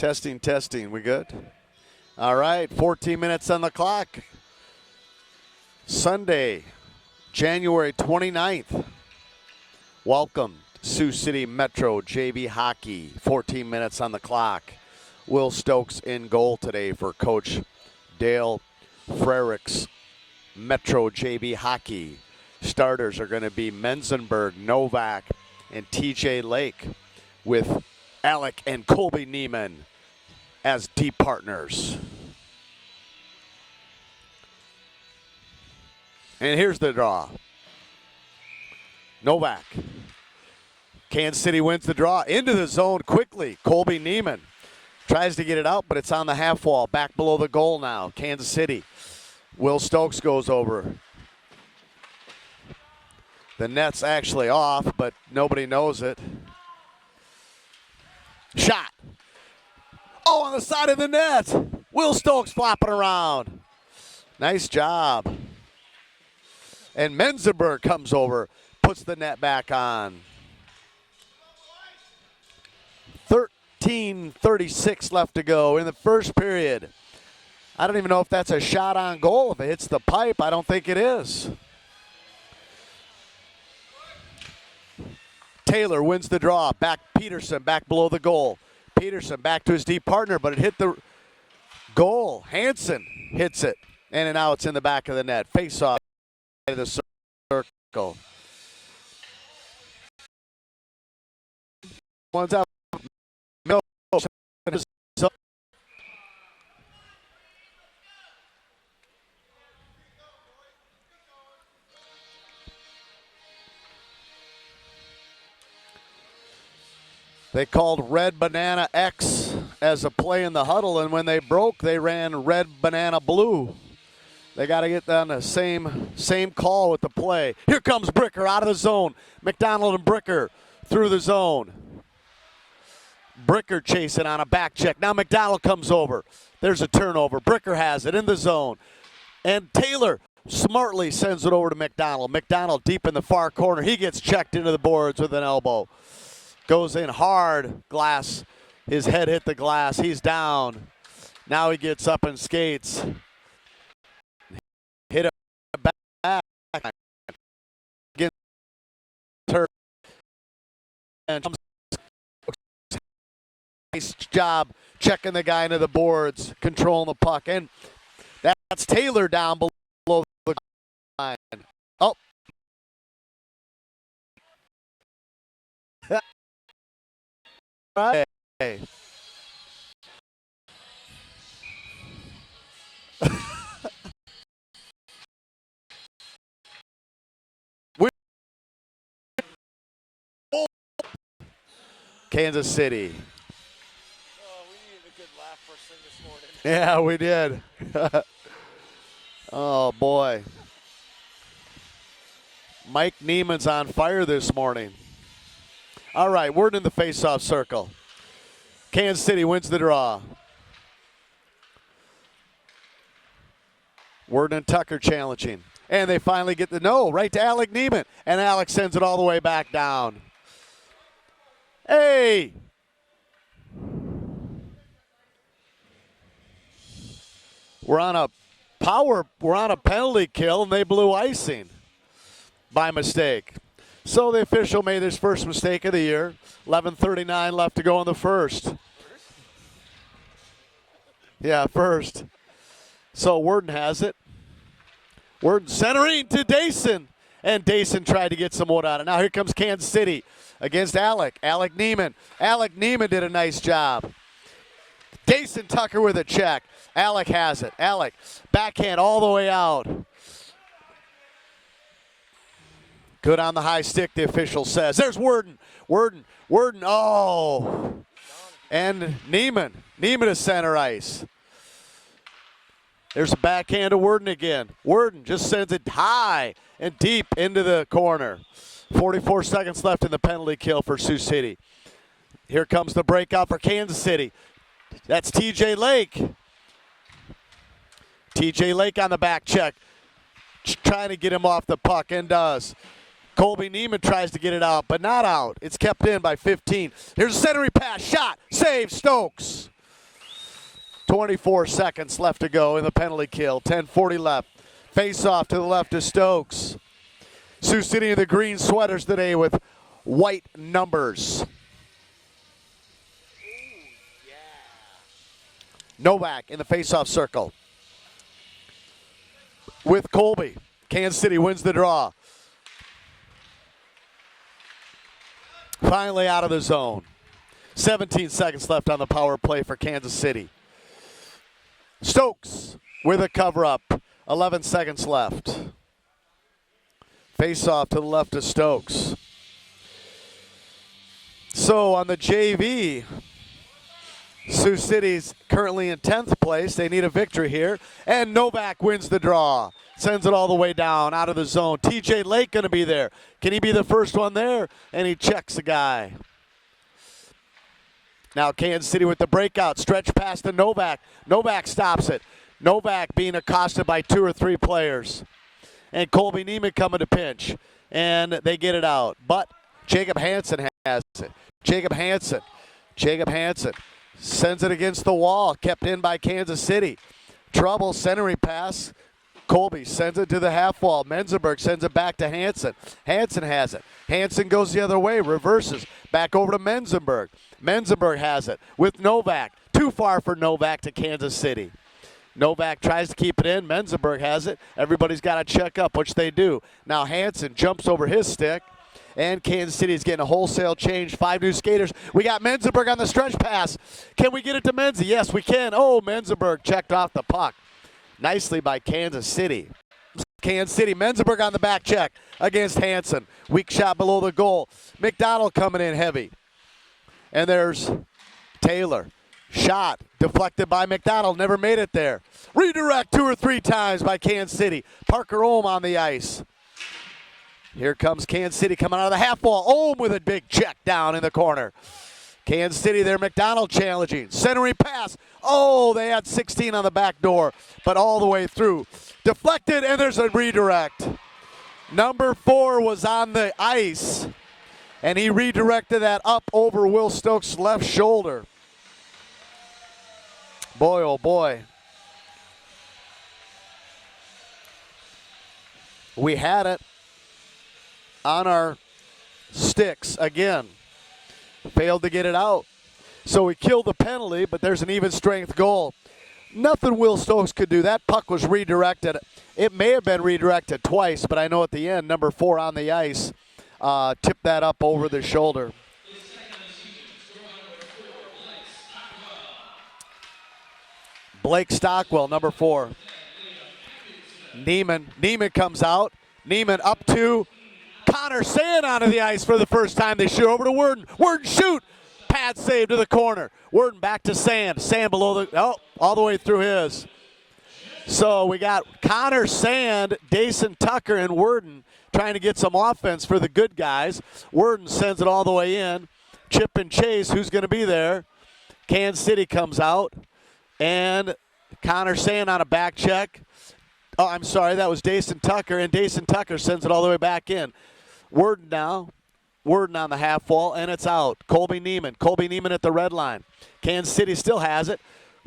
Testing, testing. We good? All right, 14 minutes on the clock. Sunday, January 29th. Welcome to Sioux City Metro JV Hockey. 14 minutes on the clock. Will Stokes in goal today for Coach Dale Frerich's Metro JV Hockey. Starters are going to be Menzenberg, Novak, and TJ Lake, with Alec and Colby Neiman as deep partners. And here's the draw. Novak. Kansas City wins the draw. Into the zone quickly. Colby Neiman tries to get it out, but it's on the half wall. Back below the goal now. Kansas City. Will Stokes goes over. The net's actually off, but nobody knows it. Shot. Oh, on the side of the net. Will Stokes flopping around. Nice job. And Menzenberg comes over, puts the net back on. 13:36 left to go in the first period. I don't even know if that's a shot on goal. If it hits the pipe, I don't think it is. Taylor wins the draw. Back Peterson, back below the goal. Peterson back to his deep partner, but it hit the goal. Hansen hits it. In and out, it's in the back of the net. Face off to the circle. One's out. They called Red Banana X as a play in the huddle, and when they broke, they ran Red Banana Blue. They got to get on the same call with the play. Here comes Bricker out of the zone. McDonald and Bricker through the zone. Bricker chasing on a back check. Now McDonald comes over. There's a turnover. Bricker has it in the zone. And Taylor smartly sends it over to McDonald. McDonald deep in the far corner. He gets checked into the boards with an elbow. Goes in hard, glass. His head hit the glass. He's down. Now he gets up and skates. Hit it back. Against her. And nice job checking the guy into the boards, controlling the puck. And that's Taylor down below the line. Oh. Right. Kansas City. Oh, we needed a good laugh first thing this morning. Yeah, we did. Oh, boy. Mike Neiman's on fire this morning. All right, we're in the face-off circle. Kansas City wins the draw. Worden and Tucker challenging. And they finally get the no, right to Alec Neiman. And Alex sends it all the way back down. Hey! We're on a penalty kill, and they blew icing by mistake. So the official made his first mistake of the year. 11:39 left to go in the first. Yeah, first. So Worden has it. Worden centering to Dayson. And Dayson tried to get some wood on it. Now here comes Kansas City against Alec. Alec Neiman. Alec Neiman did a nice job. Dayson Tucker with a check. Alec has it. Alec, backhand all the way out. Good on the high stick, the official says. There's Worden. Worden. Oh. And Neiman. Neiman to center ice. There's a backhand to Worden again. Worden just sends it high and deep into the corner. 44 seconds left in the penalty kill for Sioux City. Here comes the breakout for Kansas City. That's TJ Lake. TJ Lake on the back check. Trying to get him off the puck and does. Colby Neiman tries to get it out, but not out. It's kept in by 15. Here's a centering pass, shot, save, Stokes. 24 seconds left to go in the penalty kill. 10:40 left. Face off to the left of Stokes. Sioux City in the green sweaters today with white numbers. Novak in the face-off circle with Colby. Kansas City wins the draw. Finally out of the zone. 17 seconds left on the power play for Kansas City. Stokes with a cover-up. 11 seconds left. Face-off to the left of Stokes. So on the JV, Sioux City's currently in 10th place. They need a victory here. And Novak wins the draw. Sends it all the way down out of the zone. TJ Lake going to be there. Can he be the first one there? And he checks the guy. Now Kansas City with the breakout. Stretch pass to Novak. Novak stops it. Novak being accosted by 2 or 3 players. And Colby Neiman coming to pinch. And they get it out. But Jacob Hansen has it. Jacob Hansen sends it against the wall. Kept in by Kansas City. Trouble, centering pass. Colby sends it to the half wall. Menzenberg sends it back to Hansen. Hansen has it. Hansen goes the other way, reverses. Back over to Menzenberg. Menzenberg has it with Novak. Too far for Novak to Kansas City. Novak tries to keep it in. Menzenberg has it. Everybody's got to check up, which they do. Now Hansen jumps over his stick. And Kansas City is getting a wholesale change. 5 new skaters. We got Menzenberg on the stretch pass. Can we get it to Menzie? Yes, we can. Oh, Menzenberg checked off the puck. Nicely by Kansas City. Kansas City, Menzenberg on the back check against Hansen. Weak shot below the goal. McDonald coming in heavy. And there's Taylor. Shot deflected by McDonald. Never made it there. Redirect 2 or 3 times by Kansas City. Parker Ohm on the ice. Here comes Kansas City coming out of the half wall. Ohm with a big check down in the corner. Kansas City there, McDonald challenging. Centering pass. Oh, they had 16 on the back door, but all the way through. Deflected, and there's a redirect. Number 4 was on the ice, and he redirected that up over Will Stokes' left shoulder. Boy, oh boy. We had it on our sticks again. Failed to get it out. So we killed the penalty, but there's an even strength goal. Nothing Will Stokes could do. That puck was redirected. It may have been redirected twice, but I know at the end, number 4 on the ice tipped that up over the shoulder. Blake Stockwell, number 4. Neiman comes out. Neiman up to Connor Sand onto the ice for the first time. They shoot over to Worden. Worden shoot. Pad save to the corner. Worden back to Sand. Sand below the, all the way through his. So we got Connor Sand, Dason Tucker, and Worden trying to get some offense for the good guys. Worden sends it all the way in. Chip and chase, who's going to be there? Kansas City comes out. And Connor Sand on a back check. Oh, I'm sorry, that was Dason Tucker, and Dason Tucker sends it all the way back in. Worden now. Worden on the half wall, and it's out. Colby Neiman at the red line. Kansas City still has it.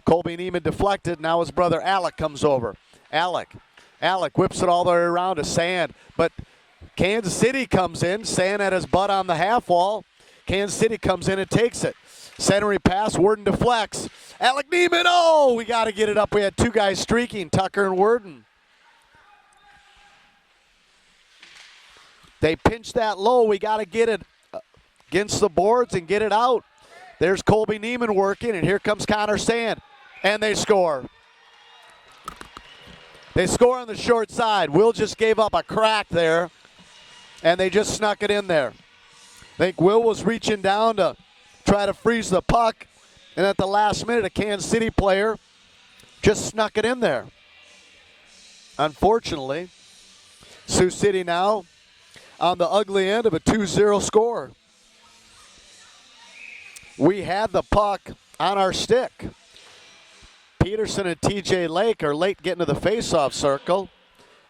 Colby Neiman deflected. Now his brother Alec comes over. Alec whips it all the way around to Sand, but Kansas City comes in. Sand had his butt on the half wall. Kansas City comes in and takes it. Centering pass, Worden deflects. Alec Neiman, oh, we got to get it up. We had 2 guys streaking, Tucker and Worden. They pinched that low. We got to get it against the boards and get it out. There's Colby Neiman working, and here comes Connor Sand. And they score. They score on the short side. Will just gave up a crack there, and they just snuck it in there. I think Will was reaching down to try to freeze the puck, and at the last minute, a Kansas City player just snuck it in there. Unfortunately, Sioux City now on the ugly end of a 2-0 score. We had the puck on our stick. Peterson and TJ Lake are late getting to the faceoff circle,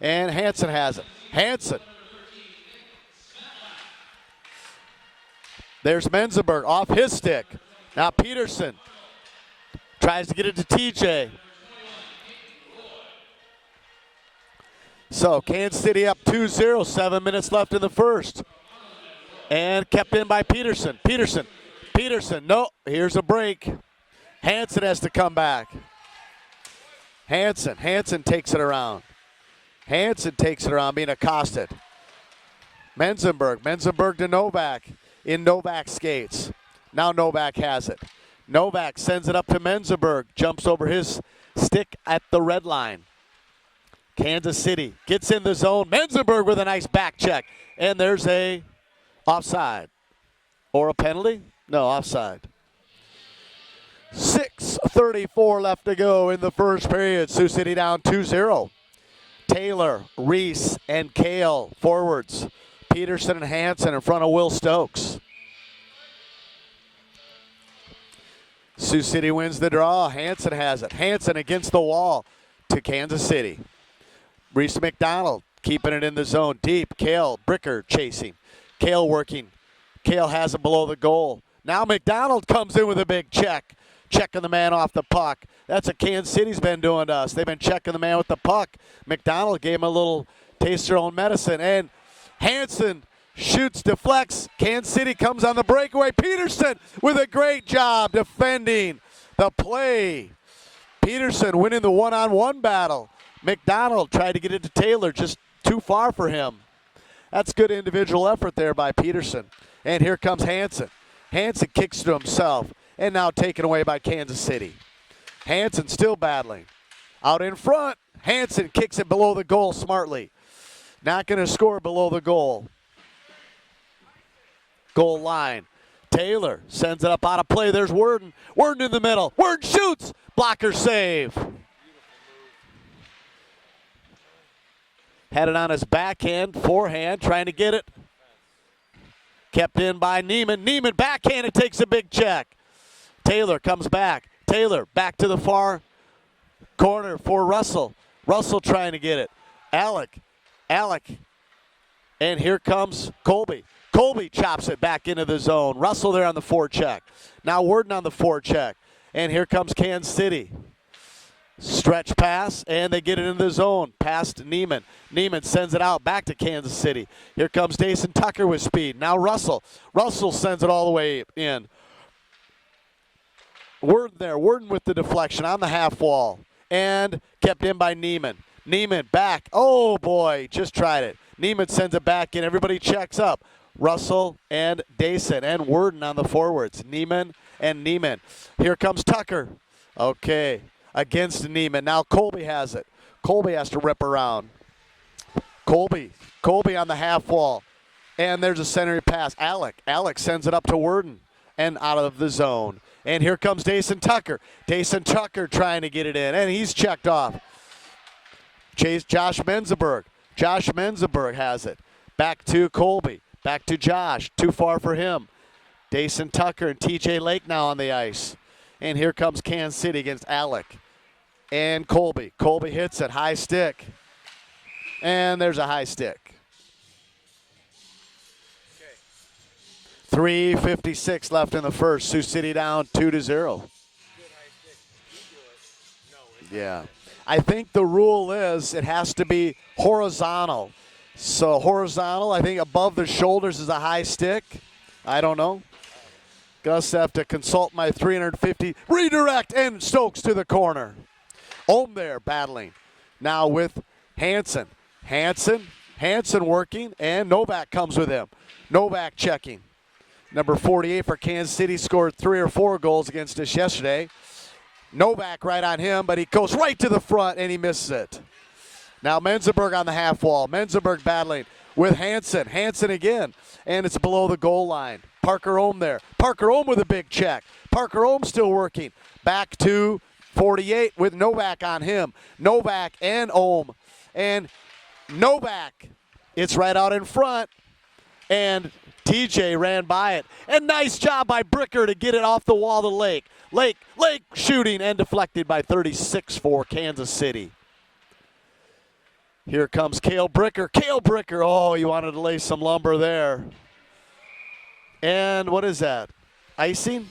and Hansen has it. Hansen. There's Menzenberg off his stick. Now Peterson Tries to get it to TJ. So Kansas City up 2-0, 7 minutes left in the first. And kept in by Peterson. Peterson, no, here's a break. Hansen has to come back. Hansen takes it around. Being accosted. Menzenberg to Novak. In Novak skates. Now Novak has it. Novak sends it up to Menzenberg. Jumps over his stick at the red line. Kansas City gets in the zone. Menzenberg with a nice back check. And there's a offside. Or a penalty? No, offside. 6:34 left to go in the first period. Sioux City down 2-0. Taylor, Reese, and Kale forwards. Peterson and Hansen in front of Will Stokes. Sioux City wins the draw. Hansen has it. Hansen against the wall to Kansas City. Reese McDonald keeping it in the zone deep. Kale Bricker chasing. Kale working. Kale has it below the goal. Now McDonald comes in with a big check. Checking the man off the puck. That's what Kansas City's been doing to us. They've been checking the man with the puck. McDonald gave him a little taste their own medicine. And Hansen shoots, deflects. Kansas City comes on the breakaway. Peterson with a great job defending the play. Peterson winning the one-on-one battle. McDonald tried to get it to Taylor, just too far for him. That's good individual effort there by Peterson. And here comes Hansen. Hansen kicks to himself. And now taken away by Kansas City. Hansen still battling. Out in front. Hansen kicks it below the goal smartly. Not going to score below the goal. Goal line. Taylor sends it up out of play. There's Worden. Worden in the middle. Worden shoots. Blocker save. Had it on his backhand, forehand, trying to get it. Kept in by Neiman. Neiman backhand, takes a big check. Taylor comes back. Taylor back to the far corner for Russell. Russell trying to get it. Alec. And here comes Colby. Colby chops it back into the zone. Russell there on the forecheck. Now Worden on the forecheck. And here comes Kansas City. Stretch pass, and they get it in the zone. Past Neiman. Neiman sends it out back to Kansas City. Here comes Dayson Tucker with speed. Now Russell. Russell sends it all the way in. Worden there. Worden with the deflection on the half wall. And kept in by Neiman. Neiman back. Oh, boy. Just tried it. Neiman sends it back in. Everybody checks up. Russell and Dayson and Worden on the forwards. Neiman and Neiman. Here comes Tucker. Okay. Against Neiman. Now Colby has it. Colby has to rip around. Colby on the half wall. And there's a centering pass. Alec sends it up to Worden and out of the zone. And here comes Dayson Tucker. Dayson Tucker trying to get it in. And he's checked off. Josh Menzenberg. Josh Menzenberg has it. Back to Colby. Back to Josh. Too far for him. Dayson Tucker and TJ Lake now on the ice. And here comes Kansas City against Alec. And Colby. Colby hits it. High stick. And there's a high stick. 3:56 left in the first. Sioux City down 2-0. Yeah. I think the rule is it has to be horizontal. So horizontal, I think above the shoulders is a high stick. I don't know. Gus have to consult my 350. Redirect and Stokes to the corner. Ohm there battling. Now with Hansen. Hansen working, and Novak comes with him. Novak checking. Number 48 for Kansas City scored 3 or 4 goals against us yesterday. Novak right on him, but he goes right to the front, and he misses it. Now Menzenberg on the half wall. Menzenberg battling with Hansen. Hansen again, and it's below the goal line. Parker Ohm there. Parker Ohm with a big check. Parker Ohm still working. Back to 48 with Novak on him. Novak and Ohm. And Novak, it's right out in front. And TJ ran by it. And nice job by Bricker to get it off the wall to Lake. Lake shooting and deflected by 36 for Kansas City. Here comes Cale Bricker. Cale Bricker, oh, he wanted to lay some lumber there. And what is that? Icing?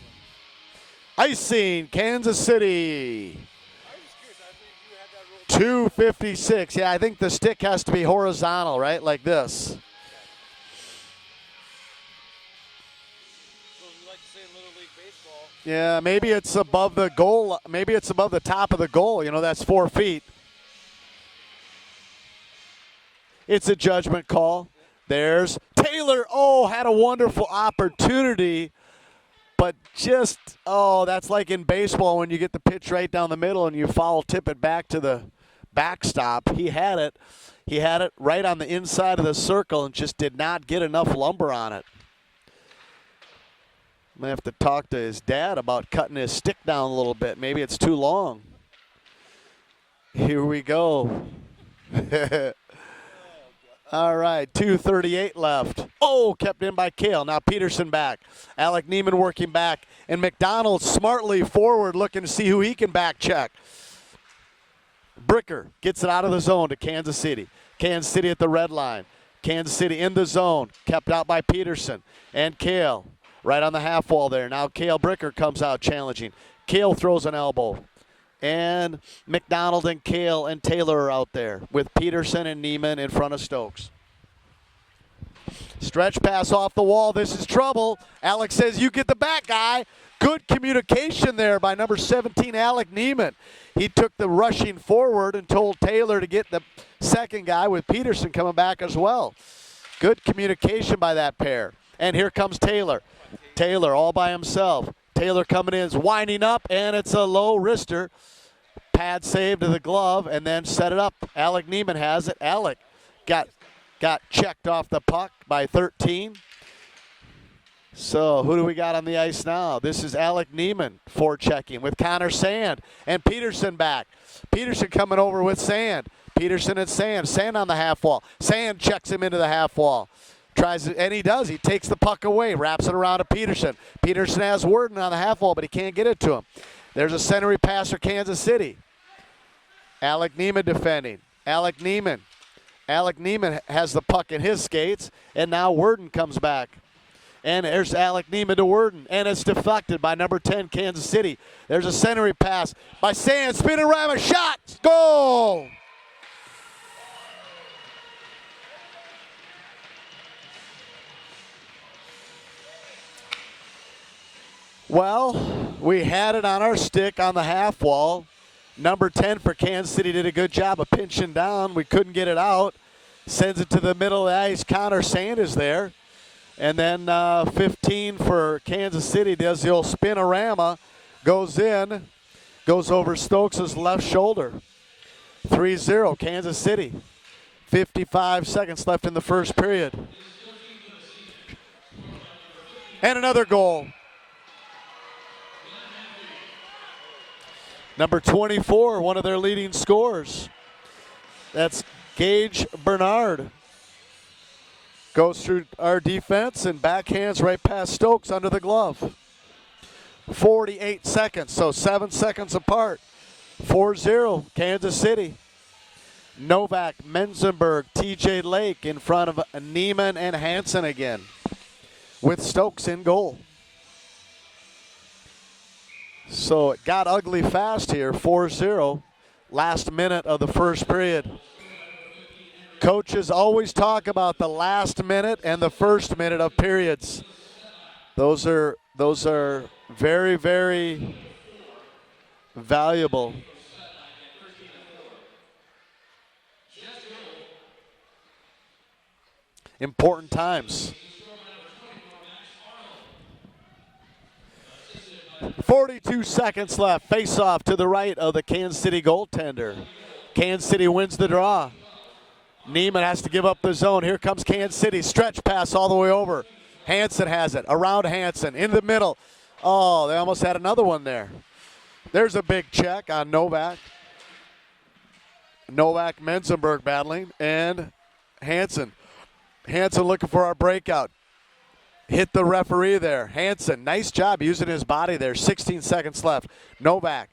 Icing, Kansas City. I was just curious. I think you had that rule. 256. Yeah, I think the stick has to be horizontal, right? Like this. So we like to say in Little League Baseball. Yeah, maybe it's above the goal. Maybe it's above the top of the goal. You know, that's 4 feet. It's a judgment call. There's Taylor. Oh, had a wonderful opportunity. But just, that's like in baseball when you get the pitch right down the middle and you foul tip it back to the backstop. He had it. He had it right on the inside of the circle and just did not get enough lumber on it. I'm going to have to talk to his dad about cutting his stick down a little bit. Maybe it's too long. Here we go. All right, 2:38 left. Oh, kept in by Kale. Now Peterson back. Alec Neiman working back. And McDonald smartly forward looking to see who he can back check. Bricker gets it out of the zone to Kansas City. Kansas City at the red line. Kansas City in the zone. Kept out by Peterson. And Kale right on the half wall there. Now Kale Bricker comes out challenging. Kale throws an elbow. And McDonald and Kale and Taylor are out there with Peterson and Neiman in front of Stokes. Stretch pass off the wall. This is trouble. Alex says, you get the back, guy. Good communication there by number 17, Alec Neiman. He took the rushing forward and told Taylor to get the second guy with Peterson coming back as well. Good communication by that pair. And here comes Taylor. Taylor all by himself. Taylor coming in is winding up, and it's a low wrister. Pad save to the glove, and then set it up. Alec Neiman has it. Alec got checked off the puck by 13. So who do we got on the ice now? This is Alec Neiman forechecking with Connor Sand and Peterson back. Peterson coming over with Sand. Peterson and Sand. Sand on the half wall. Sand checks him into the half wall. Tries it, and he does. He takes the puck away, wraps it around to Peterson. Peterson has Worden on the half wall, but he can't get it to him. There's a centering pass for Kansas City. Alec Neiman defending. Alec Neiman has the puck in his skates, and now Worden comes back. And there's Alec Neiman to Worden, and it's deflected by number 10, Kansas City. There's a centering pass by Sand, spin around, a shot, goal! Well, we had it on our stick on the half wall. Number 10 for Kansas City did a good job of pinching down. We couldn't get it out. Sends it to the middle of the ice. Connor Sand is there. And then 15 for Kansas City does the old spinorama. Goes in. Goes over Stokes' left shoulder. 3-0 Kansas City. 55 seconds left in the first period. And another goal. Number 24, one of their leading scorers. That's Gage Bernard. Goes through our defense and backhands right past Stokes under the glove. 48 seconds, so 7 seconds apart. 4-0, Kansas City. Novak, Menzenberg, TJ Lake in front of Neiman and Hansen again, with Stokes in goal. So it got ugly fast here, 4-0, last minute of the first period. Coaches always talk about the last minute and the first minute of periods. Those are very, very valuable. Important times. 42 seconds left. Face off to the right of the Kansas City goaltender. Kansas City wins the draw. Neiman has to give up the zone. Here comes Kansas City. Stretch pass all the way over. Hansen has it. Around Hansen. In the middle. Oh, they almost had another one there. There's a big check on Novak. Novak Menzenberg battling. And Hansen. Hansen looking for our breakout. Hit the referee there. Hansen, nice job using his body there. 16 seconds left. Novak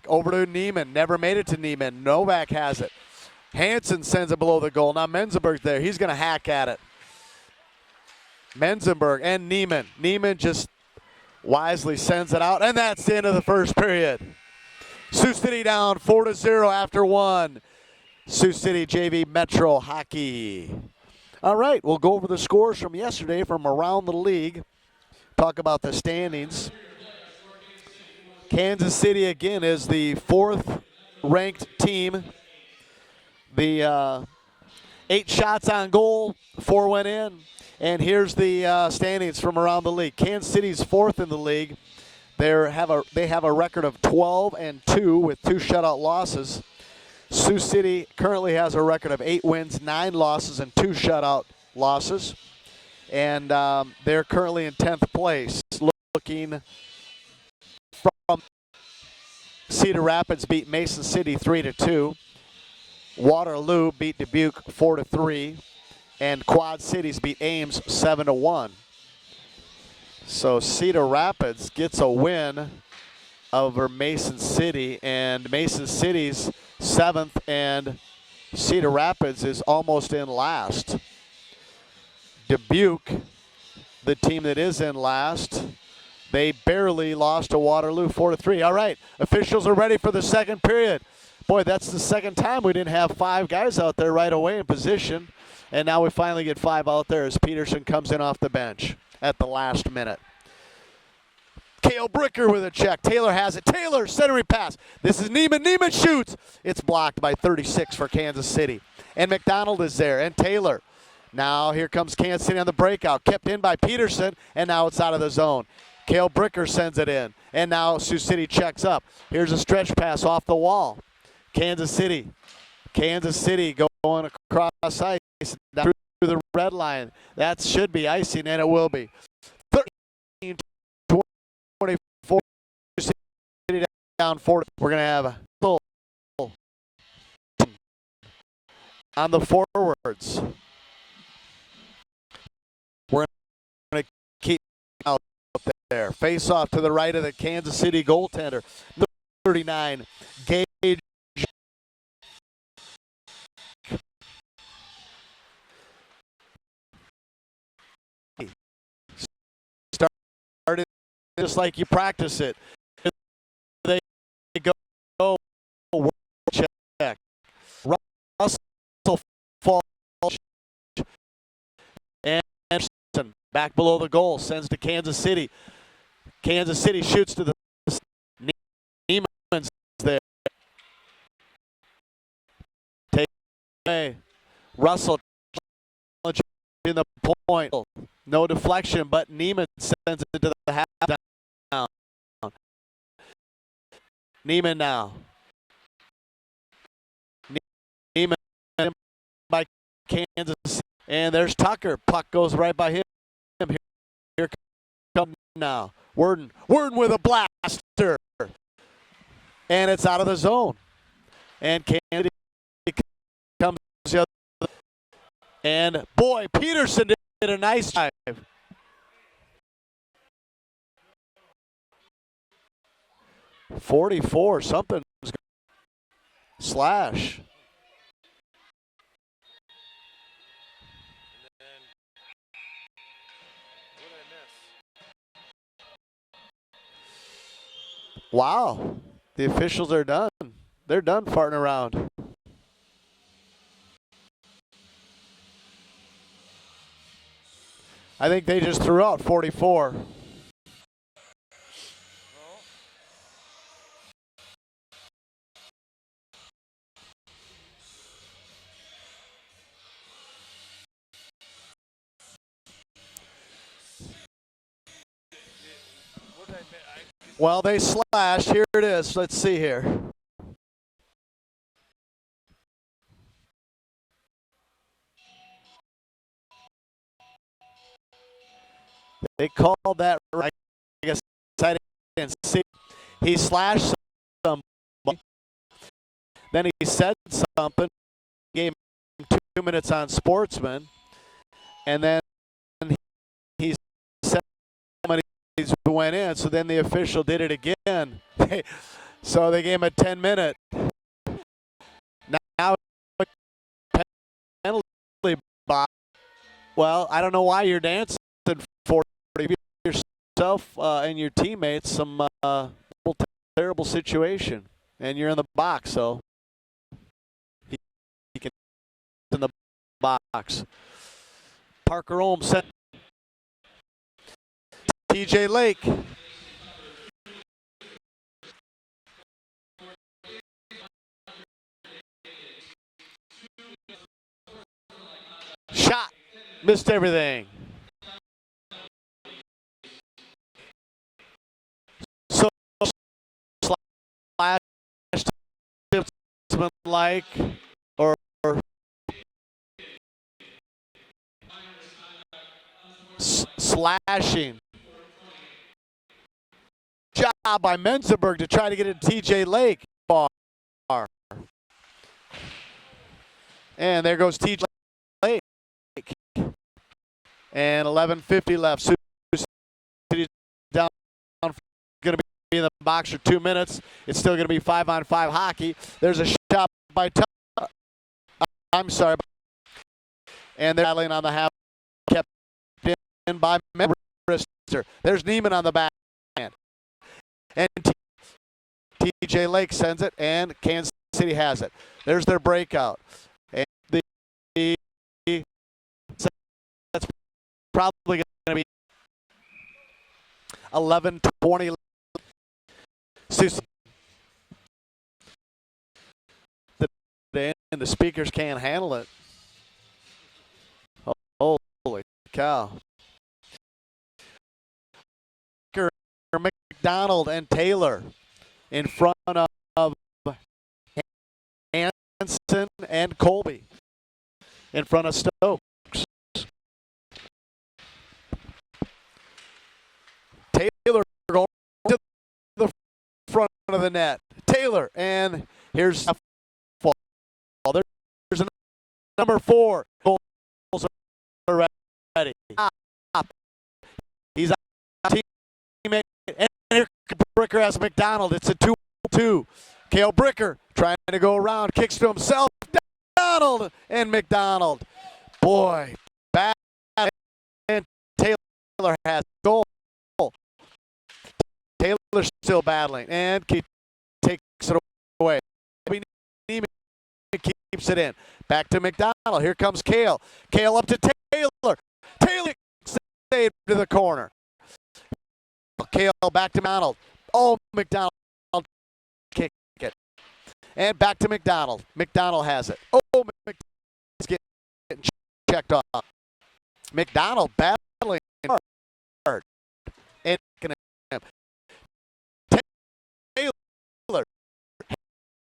over to Neiman. Never made it to Neiman. Novak has it. Hansen sends it below the goal. Now Menzenberg there. He's going to hack at it. Menzenberg and Neiman. Neiman just wisely sends it out, and that's the end of the first period. Sioux City down 4-0 after one. Sioux City JV Metro Hockey. All right, we'll go over the scores from yesterday from around the league. Talk about the standings. Kansas City again is the 4th ranked team. The 8 shots on goal, 4 went in. And here's the standings from around the league. Kansas City's 4th in the league. They have a record of 12-2 with 2 shutout losses. Sioux City currently has a record of 8 wins, 9 losses, and 2 shutout losses. And they're currently in 10th place. Looking from Cedar Rapids beat Mason City 3-2. Waterloo beat Dubuque 4-3. And Quad Cities beat Ames 7-1. So Cedar Rapids gets a win over Mason City, and Mason City's 7th, and Cedar Rapids is almost in last. Dubuque, the team that is in last, they barely lost to Waterloo 4-3. All right, officials are ready for the second period. Boy, that's the second time we didn't have 5 guys out there right away in position, and now we finally get 5 out there as Peterson comes in off the bench at the last minute. Cale Bricker with a check. Taylor has it. Taylor, centering pass. This is Neiman. Neiman shoots. It's blocked by 36 for Kansas City. And McDonald is there. And Taylor. Now here comes Kansas City on the breakout. Kept in by Peterson, and now it's out of the zone. Cale Bricker sends it in. And now Sioux City checks up. Here's a stretch pass off the wall. Kansas City. Kansas City going across ice down through the red line. That should be icing, and it will be. 13-24. City down 4. We're going to have a full on the forwards. We're going to keep out there. Face off to the right of the Kansas City goaltender. 39. Gage. Started just like you practice it. They go check. Russell falls. And Anderson back below the goal sends to Kansas City. Kansas City shoots to the Neiman's there. Take away. Russell in the point. No deflection, but Neiman sends it to the half down. Neiman now. Neiman by Kansas. And there's Tucker. Puck goes right by him. Here comes now. Worden with a blaster. And it's out of the zone. And Kansas comes the other. And boy, Peterson did a nice dive. .44, something's slash. Wow, the officials are done. They're done farting around. I think they just threw out 44. Well, they slashed. Here it is. Let's see here. They called that right. I guess I didn't see. He slashed somebody. Then he said something. Gave him 2 minutes on Sportsman. And then he said somebody went in. So then the official did it again. So they gave him a 10-minute. Now penalty box. Well, I don't know why you're dancing 40. yourself and your teammates some terrible situation, and you're in the box, so he can in the box. Parker Ohm sent TJ Lake. Shot. Missed everything. So slash like or slashing. Job by Menzenberg to try to get it to TJ Lake. And there goes TJ Lake. And 11:50 left. Sioux City down. Going to be in the box for 2 minutes. It's still going to be 5-on-5 hockey. There's a shot by I'm sorry. And they're battling on the half. Kept in by Wrister. There's Neiman on the back. And TJ Lake sends it, and Kansas City has it. There's their breakout. And that's probably going to be 11-20. And the speakers can't handle it. Holy cow. McDonald and Taylor in front of Hanson and Colby in front of Stokes. Taylor going to the front of the net. Taylor, and here's a fall. There's a number 4. Goals are ready. He's a teammate. And here Bricker has McDonald. It's a 2-2. Cale Bricker trying to go around, kicks to himself. McDonald and McDonald. Boy, bad. And Taylor has goal. Taylor's still battling, and he takes it away. Neiman keeps it in. Back to McDonald. Here comes Cale. Cale up to Taylor. Taylor saved to the corner. Cale back to McDonald. Oh, McDonald kick it. And back to McDonald. McDonald has it. Oh, McDonald's getting checked off. McDonald battling hard. And Taylor.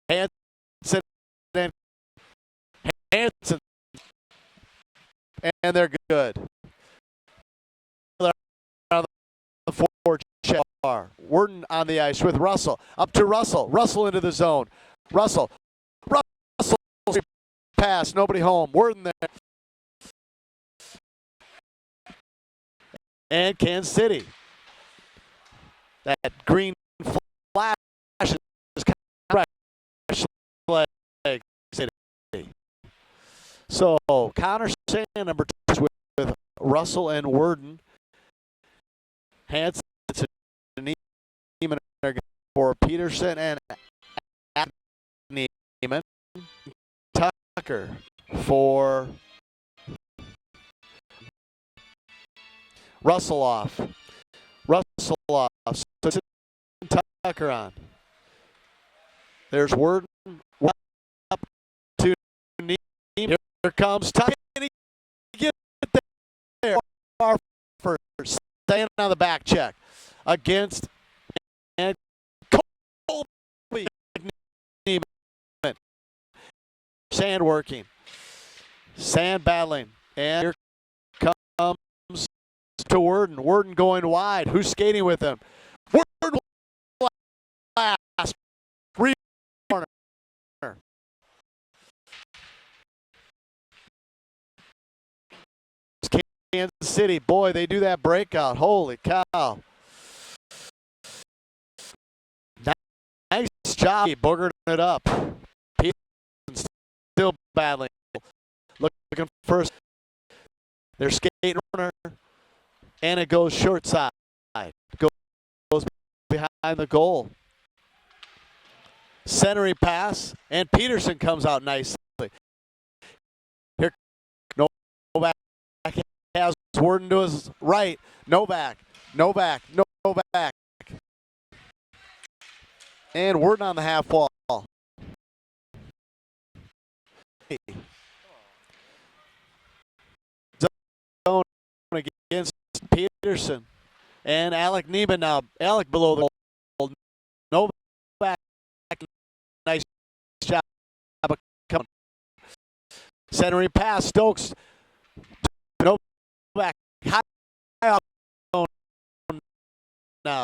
Hanson and Hanson. And they're good. The forward check. Worden on the ice with Russell. Up to Russell. Russell into the zone. Russell pass. Nobody home. Worden there. And Kansas City. That green flash is kind of flag City. So Connor Sand number 2 with Russell and Worden. Hanson and Neiman for Peterson and Neiman. Tucker for Russell off. So it's Tucker on. There's Worden up to Neiman. Here comes Tucker. He gets there. First. Staying on the back check against and Colby Neiman. Sand working. Sand battling. And here comes to Worden. Worden going wide. Who's skating with him? Worden last. Corner. Kansas City, boy, they do that breakout. Holy cow. Nice job. He boogered it up. Peterson still battling. Looking first. They're skating runner. And it goes short side. Goes behind the goal. Centering pass, and Peterson comes out nicely. Here, Novak has Worden to his right. Novak. And Worden on the half wall. Zone against Peterson. And Alec Neiman now. Alec below the goal. Novak. Nice job. Centering pass. Stokes. Novak. High off now.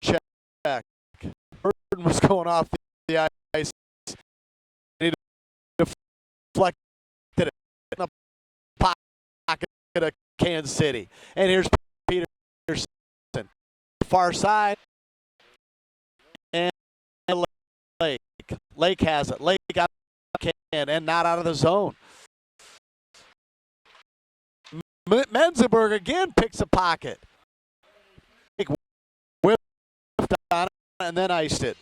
Check. Burton was going off the ice. He deflected it in the pocket of Kansas City. And here's Peterson. Far side. And Lake. Lake has it. Lake got and not out of the zone. Menzenberg again picks a pocket. Whipped on it and then iced it.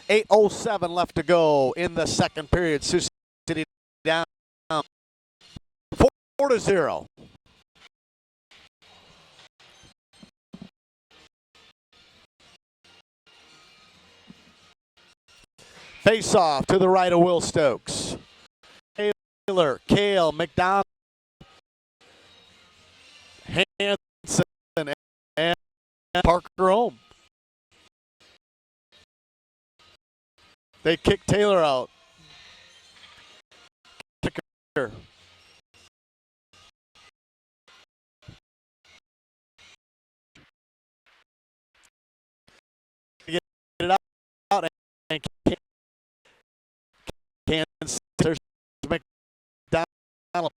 8:07 left to go in the second period. Sioux City down 4-0. Face off to the right of Will Stokes. Taylor, Kale, McDonald, Hanson, and Parker home. They kick Taylor out. Kicker. Get it out and Kansas there's McDonald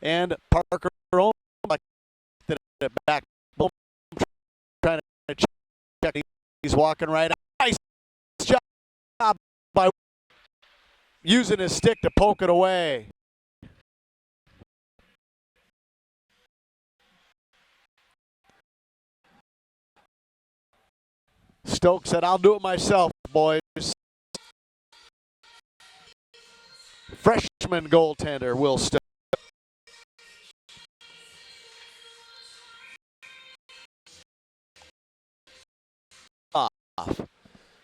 and Parker home it back. Trying to check. He's walking right out. Nice job by using his stick to poke it away. Stokes said, "I'll do it myself, boys." Freshman goaltender Will Stokes.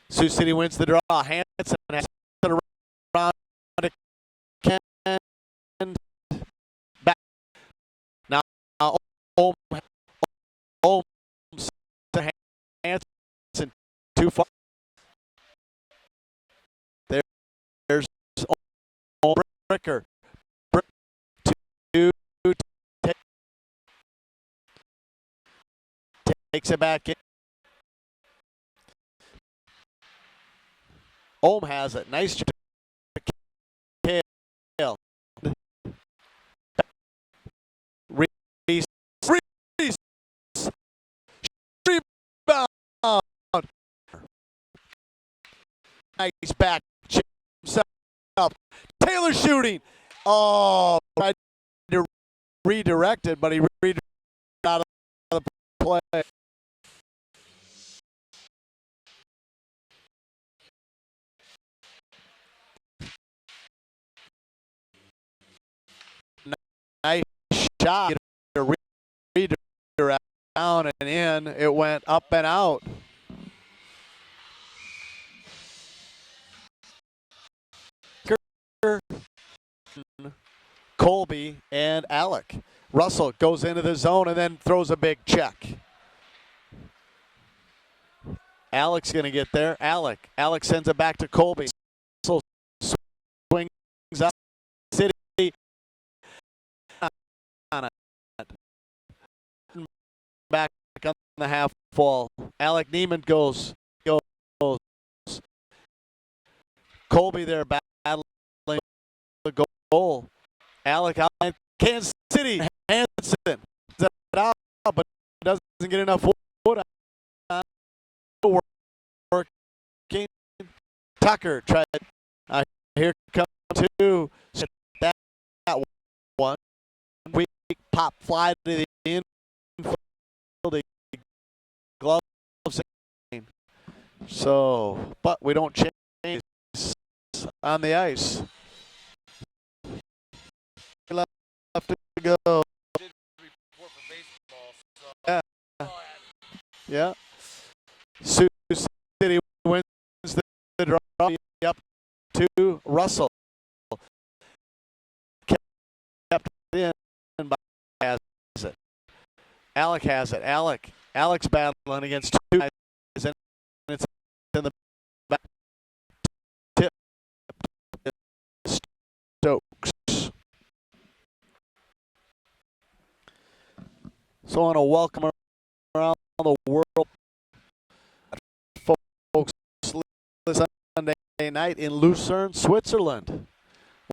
Sioux City wins the draw. Hanson has it around to Ken. Back. Now Holmes to Hanson. Too far. There's Bricker. Takes it back in. Ohm has it. Nice job. Kale. Reese. Rebound. Nice back. Himself. Taylor shooting. Oh, tried to redirect it, but he redirected out of the play. Nice shot. Redirect down and in. It went up and out. Colby and Alec. Russell goes into the zone and then throws a big check. Alec's going to get there. Alec sends it back to Colby. Russell swings up. City on it. Back on the half wall. Alec Neiman goes. Colby there battling the goal. Alec out. Kansas City. Hanson. It out, but doesn't get enough wood on. Working. Tucker tried. Here comes two. pop fly to the infield. The gloves in. So, but we don't change on the ice. Left to go. Yeah. Yeah. Sioux City wins the draw. Up to Russell. Kept it in by has it. Alec has it. Alec's battling against two guys, and it's in the back. Tip Stokes. So I want to welcome around the world folks this Sunday night in Lucerne, Switzerland.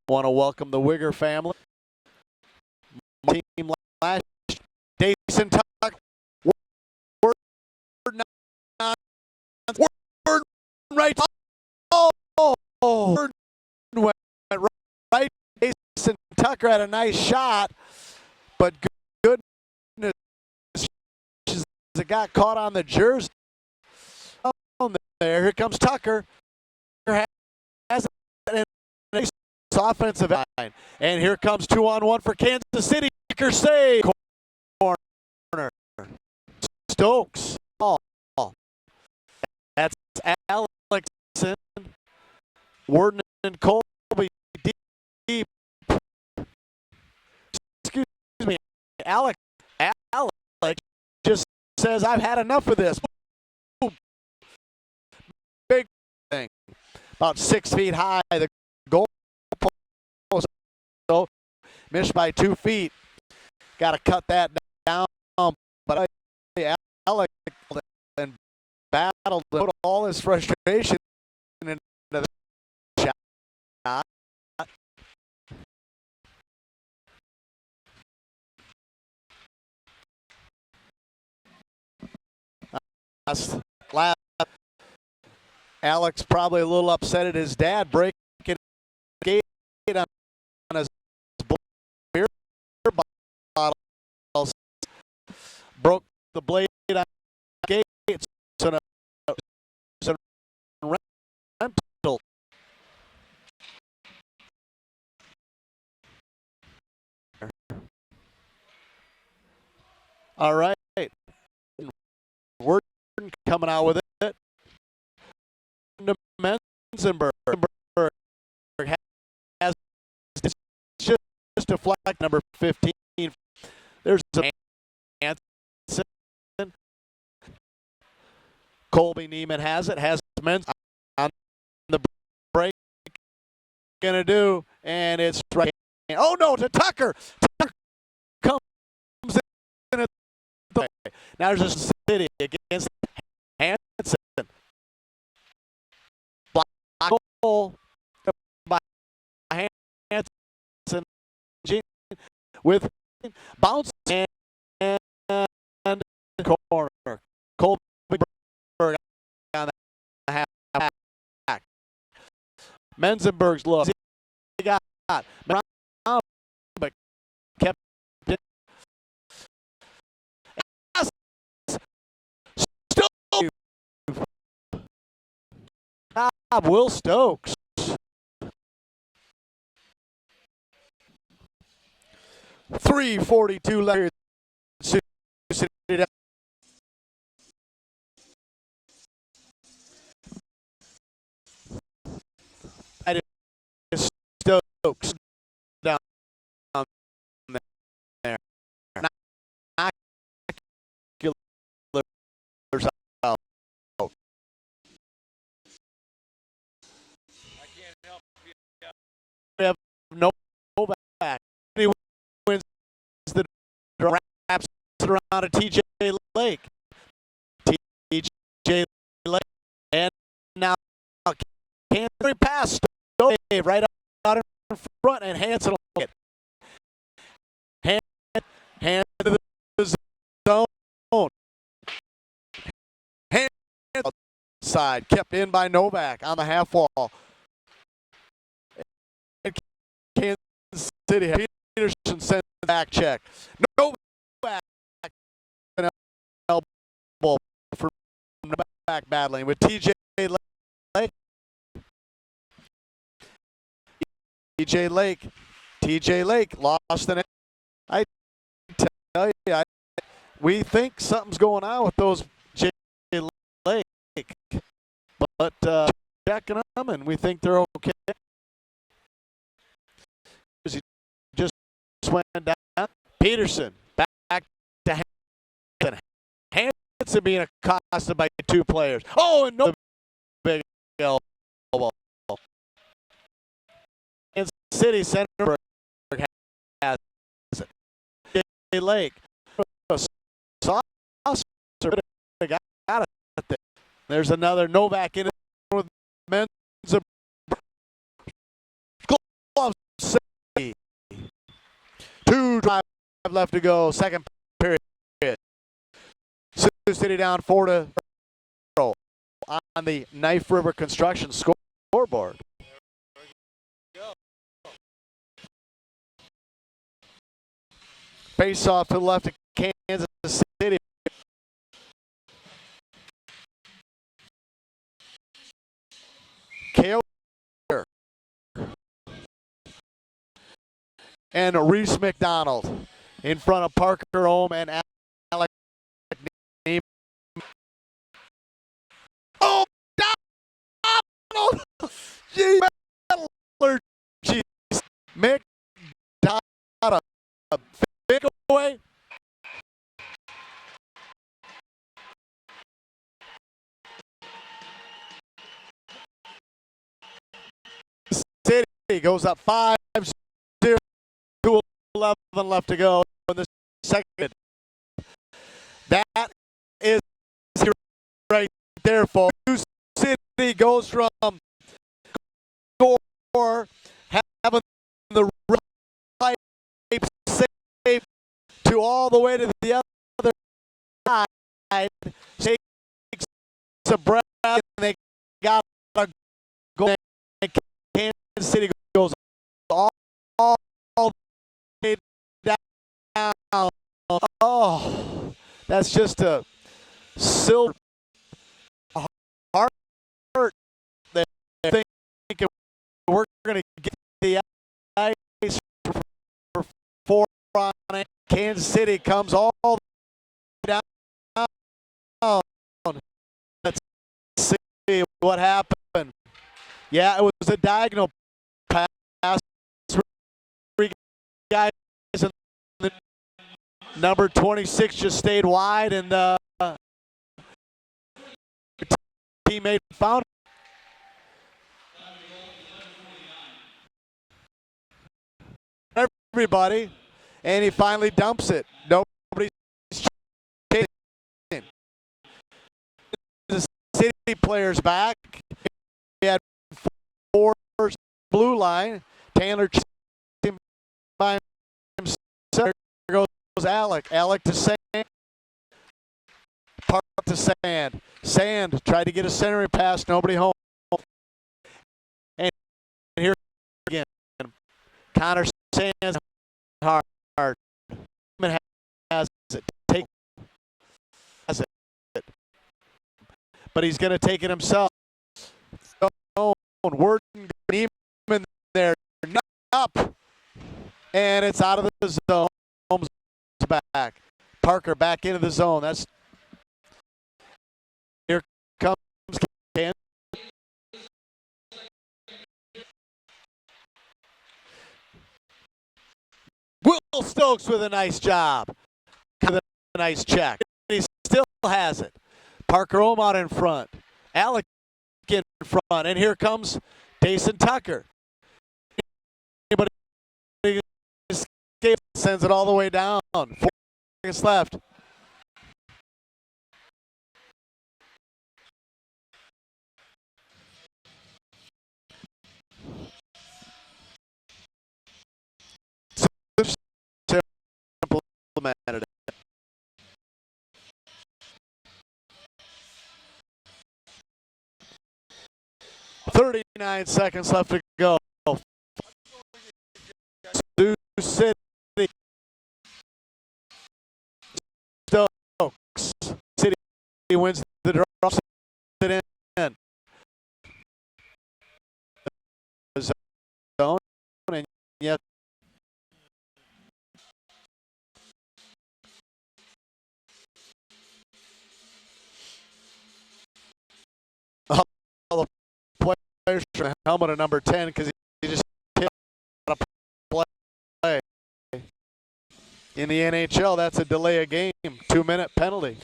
I want to welcome the Wigger family. Team last Jason Tuck. Word right. Word went right. Jason Tucker had a nice shot, but goodness, it got caught on the jersey. There, here comes Tucker. Has an offensive line, and here comes 2-on-1 for Kansas City. Kicker save. Corner. Stokes. That's Alexson. Worden and Colby deep. Excuse me. Alex just says, I've had enough of this. Big thing. About 6 feet high. The goal post. So missed by 2 feet. Got to cut that down. But Alex and battled to put all his frustration into the shot. Last, Alex probably a little upset at his dad breaking the gate on his beer bottle. Broke the blade on the gate. So rental. All right. We're coming out with it. Menzenberg has just deflect number 15. There's a Hansen. Colby Neiman has it. Has Menz on the break. Gonna do, and it's right. Oh no, to Tucker. Tucker comes in at the way. Now there's a City against Hansen. Block goal by Hansen with bounce and corner. Colby on the half back. Menzenberg's look. He got around, but kept it. Will Stokes. .342 left. Stokes down there. We have no back. He wins the wraps around a TJ Lake. TJ Lake. And now Canterbury pass. Right out in front, and Hansen will get hand to the zone. Hand outside, kept in by Novak on the half wall. And Kansas City. Peterson sends back check. No back. Elbow from the back battling with TJ Lake. TJ Lake lost the net. I tell you, we think something's going on with those J Lake, but checking them and we think they're okay. He just went down. Peterson back to Hanson. Hanson being accosted by two players. Oh, and no big elbow. Kansas City Center has it. J Lake. Got it. There's another Novak in it with men's glove. 2:05 left to go. Second period. Sioux City down 4-0 on the Knife River Construction scoreboard. Face off to the left of Kansas City. Kale and Reese McDonald in front of Parker Ohm and Alex. Oh, Donald! Jeez, McDonald, big away. City goes up 5-0, 2:11 left to go in the second. That is right there, folks. Sioux City goes from score, having the right safe to all the way to the other side. Takes a breath and they got to go. Kansas City goes all the way down. Oh, that's just a silver heart. They think we're going to get the ice for 4 on it. Kansas City comes all the way down. Let's see what happened. Yeah, it was a diagonal pass. 3 guys in the number 26 just stayed wide, and teammate found everybody, and he finally dumps it. Nobody's chasing. The City players back. We had 4 blue line. Taylor chasing by himself. There goes Alec. Alec to Sand. Park to Sand. Sand tried to get a centering pass. Nobody home. And here again. Connor Sands hard. Has it. Has it. But he's going to take it himself. Word Neiman there, up, and it's out of the zone. Holmes back. Parker back into the zone. That's here comes Kansas. Will Stokes with a nice job. With a nice check. He still has it. Parker Ohm out in front. Alec in front, and here comes Dayson Tucker. Anybody escape, sends it all the way down. 4 seconds left. Implemented it. 39 seconds left to go. Sioux City wins the draw. It in. Zone, and yet all the players from the helmet of number 10 because he just hit a play. In the NHL, that's a delay of game, 2-minute penalty.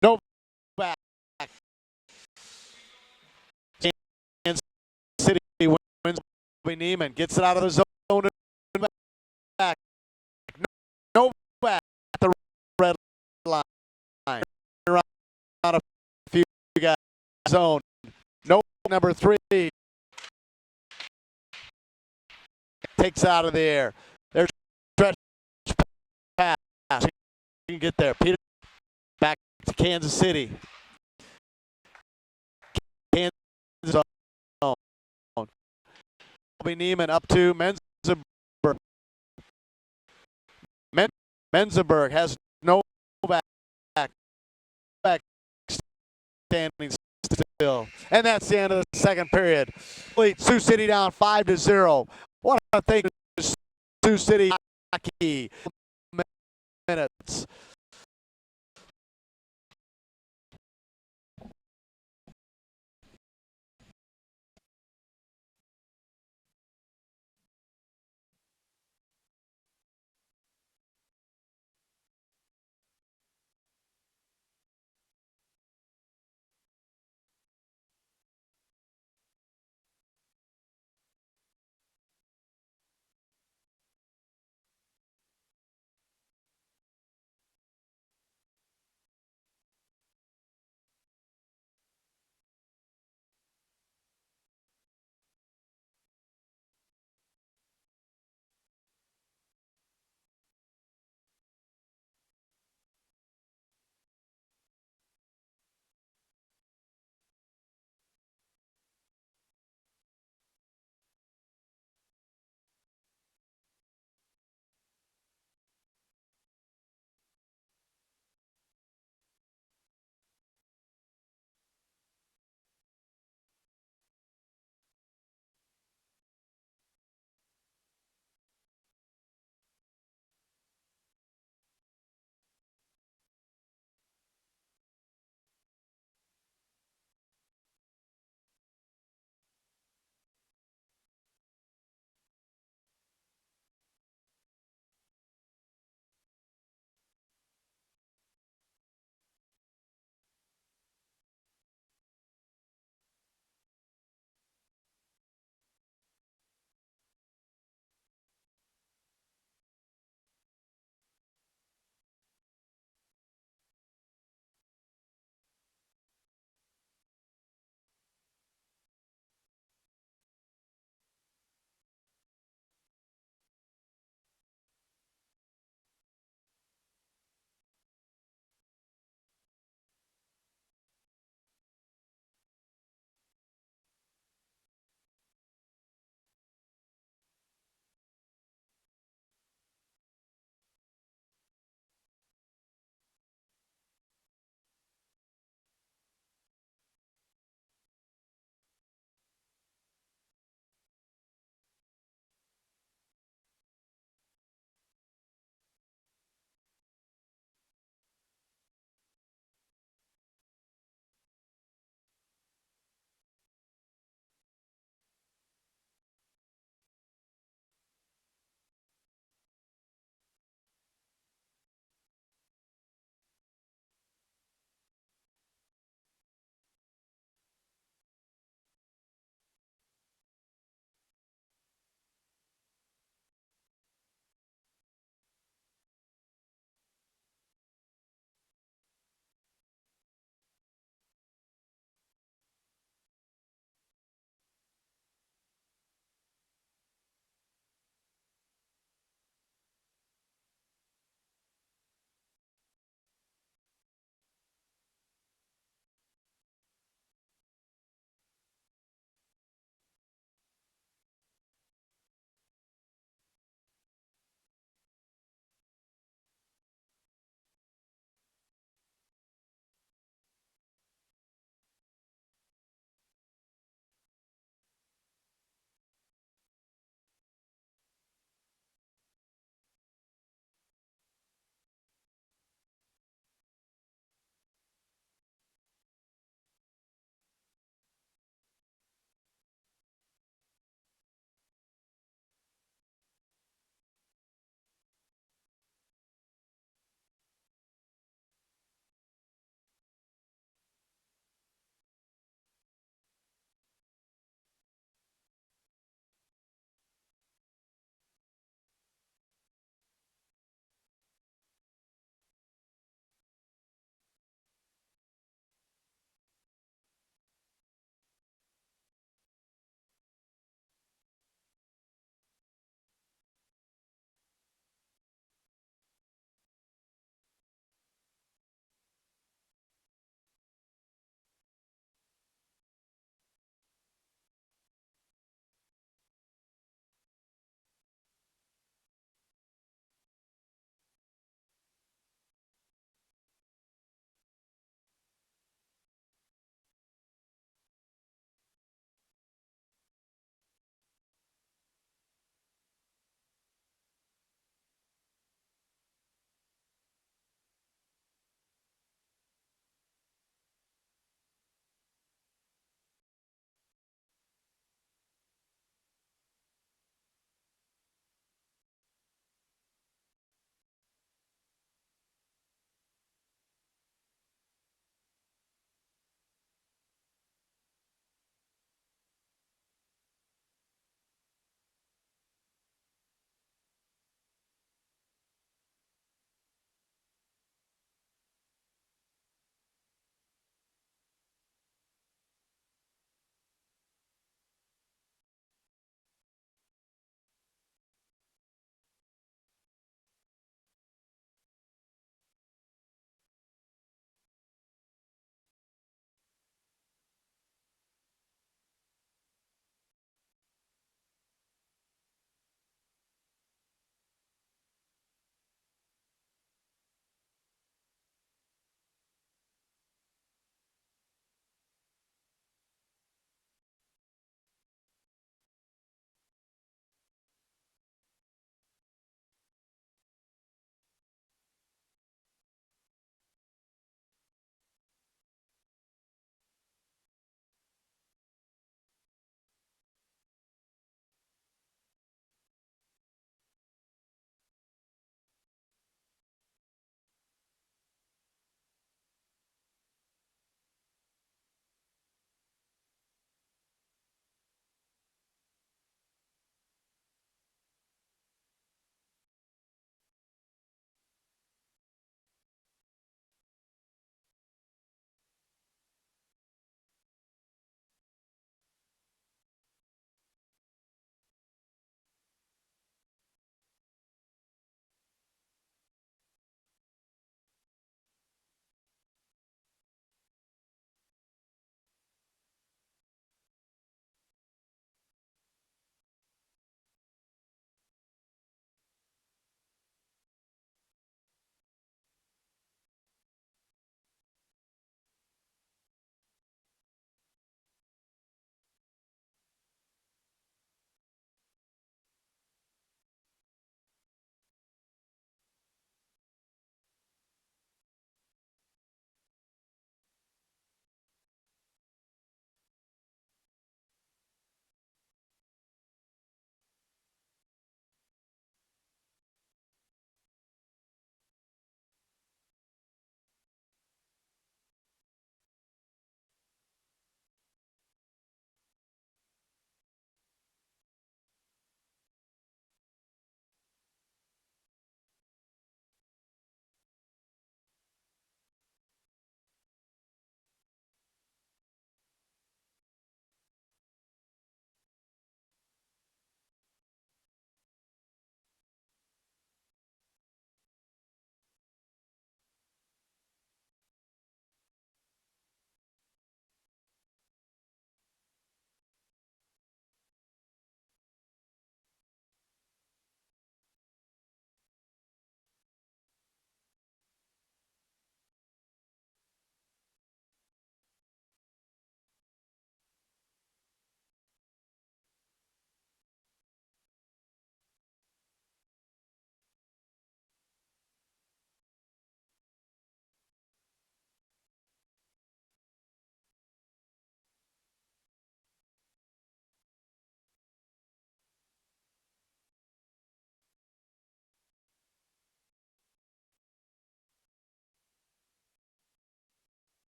No back. Kansas City wins. Neiman gets it out of the zone and back. No back at the red line. Around a few guys. Zone. No number 3. Takes out of the air. There's stretch pass. You can get there. Peter back to Kansas City. Kansas zone. Neiman up to Menzenberg. Menzenberg has no back. Standing still. And that's the end of the second period. Sioux City down 5-0. What a thing. Sioux City hockey. Minutes.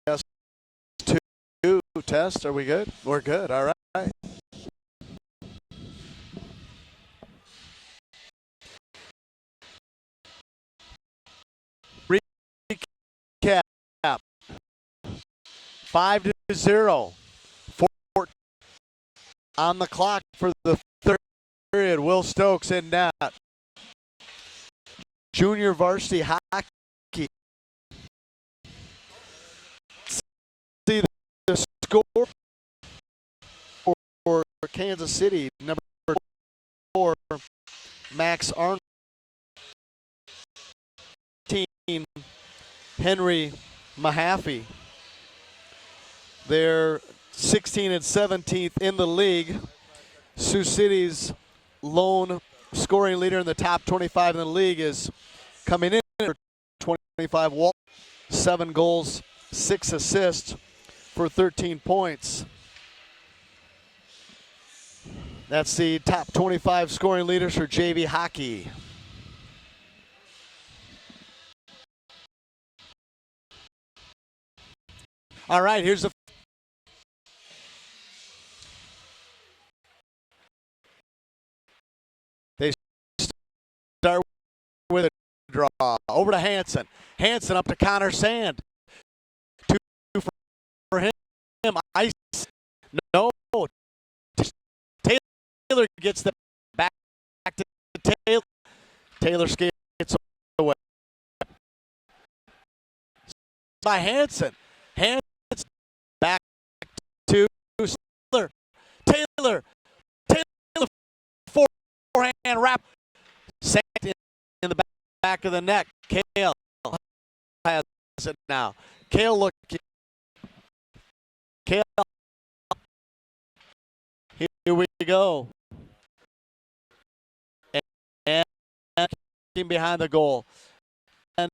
Test two. Test. Are we good? We're good. All right. Recap. 5-0. 4 on the clock for the third period. Will Stokes in net. Junior varsity hockey. See the score for Kansas City. Number 4, Max Arnold. Henry Mahaffey. They're 16th and 17th in the league. Sioux City's lone scoring leader in the top 25 in the league is coming in at 25. 7 goals, 6 assists for 13 points. That's the top 25 scoring leaders for JV hockey. All right, here's the they start with a draw over to Hansen. Hansen up to Connor Sand. 2 for him. Ice. No. Taylor gets the back to Taylor. Taylor skates away. By Hansen. Hansen back to Taylor. Taylor forehand wrap. Second in the back of the net. Kale has it now. Kale looking. Kale. Here we go. And behind the goal. And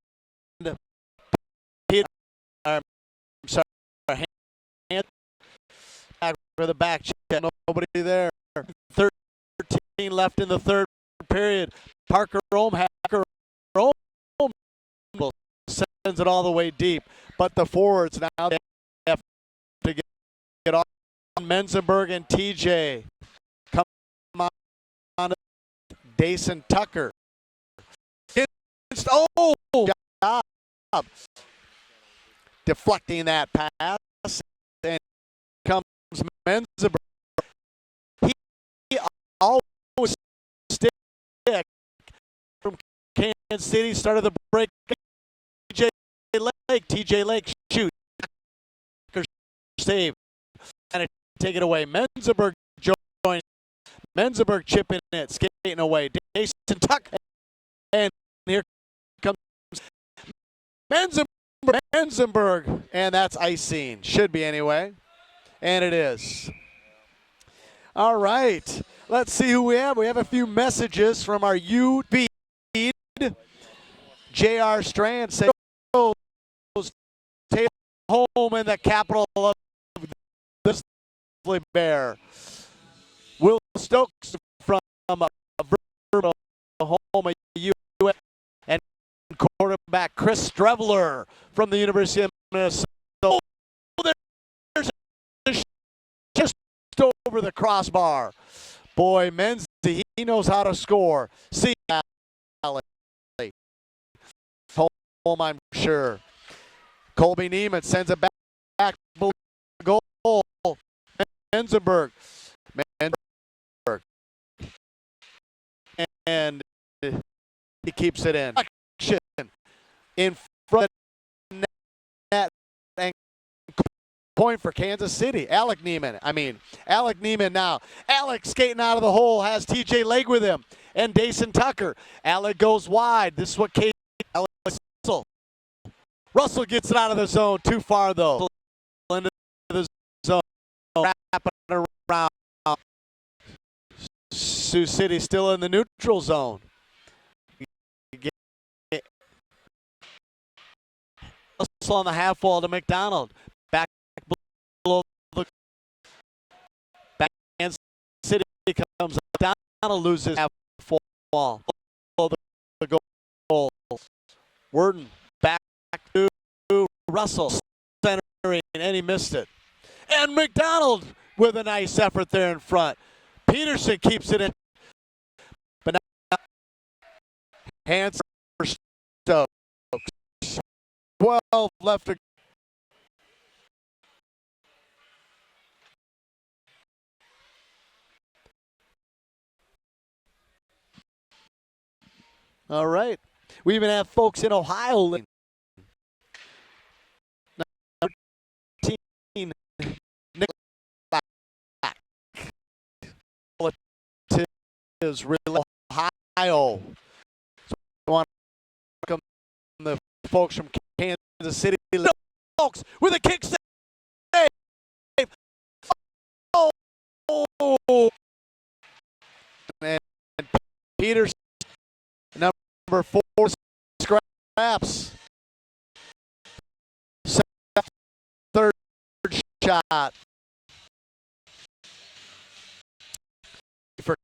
Peter, I'm sorry, hand back for the back check. Nobody there. 13 left in the third period. Parker Rome sends it all the way deep. But the forwards now they have to get off. Menzenberg and TJ come on. Dason Tucker. Oh, job. Deflecting that pass. And comes Menzenberg. He always stick from Kansas City. Started the break. TJ Lake shoot. Save. And take it away. Menzenberg joins. Menzenberg chipping it, skating away. Dason Tucker. And here comes Menzenberg. And that's icing. Should be anyway. And it is. All right. Let's see who we have. We have a few messages from our UV feed. J.R. Strand says, Taylor home in the capital of this bear. Will Stokes from home of U.S. and quarterback Chris Strevler from the University of Minnesota. Oh, there's just over the crossbar. Boy, Menzie, he knows how to score. See, home, I'm sure. Colby Neiman sends it back goal. Menzenberg. And he keeps it in front of the net and point for Kansas City. Alec Neiman now. Alec skating out of the hole, has TJ Lake with him and Dason Tucker. Alec goes wide. This is what Russell gets it out of the zone. Too far though. Into the zone. Wrapping around. Sioux City still in the neutral zone. Russell on the half wall to McDonald. Back below the back. City comes down loses half ball. The goal. Worden back to Russell, centering, and he missed it. And McDonald with a nice effort there in front. Peterson keeps it in. But now hands for Stokes. 12 left to. All right. We even have folks in Ohio. Number 13, Nick is real Ohio. So we want to welcome the folks from Kansas City. Folks with a kick save. Oh! And Peterson, number 4, scraps. Third shot for